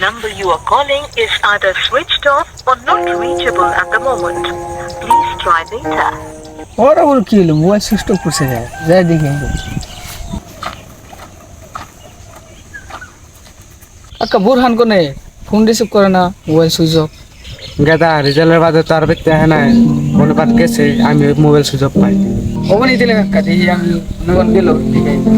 number you are calling is either switched off or not reachable at the moment. Please try later. ওরা বল কি হলো mobile switch off করছে যাই দেখি আক্কা বুরহান কোনে ফোন রিসিভ করে না মোবাইল সুইচ অফ গাদা রেজাল্টের বাদে তো আর বেতে হয় না মনে পাত গেছে আমি মোবাইল সুইচ অফ পাই ওখানে দিলে কাকা দেখি আমি নগন গেল ঠিক আছে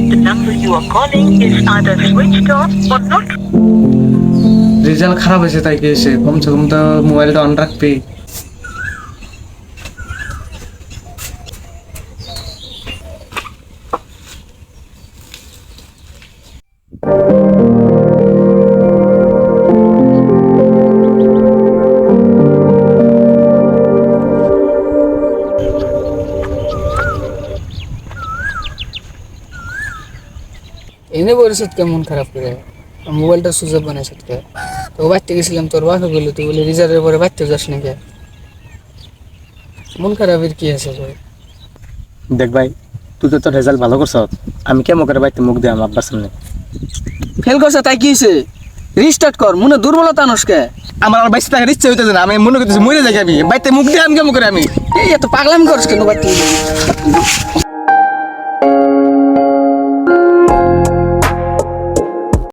The number you are calling is either switched off or not. Result খারাপ হয়েছে তাই কি এসে কমসে কম তো মোবাইলটা অন রাখবি এনে বলছিস কেমন খারাপ করে মোবাইলটা সুইচ অফ বানাইছিস কে তো বাড়তে গেছিলাম তোর বাসা বললো তুই বলে রিজার্ভের পরে বাড়তে যাস নাকি মন খারাপের কি আছে ভাই দেখ ভাই তুই তো তোর রেজাল্ট ভালো করছ আমি কেমন করে বাইতে মুখ দিয়ে আমার আব্বার সামনে ফেল করছে তাই কি হয়েছে রিস্টার্ট কর মনে দুর্বলতা আনসকে আমার আর বাইশে টাকার ইচ্ছা হইতেছে না আমি মনে করতেছি মরে যাই আমি বাইতে মুখ দিয়ে আমি কেমন করে আমি এই এত পাগলামি করছ কেন বাড়তে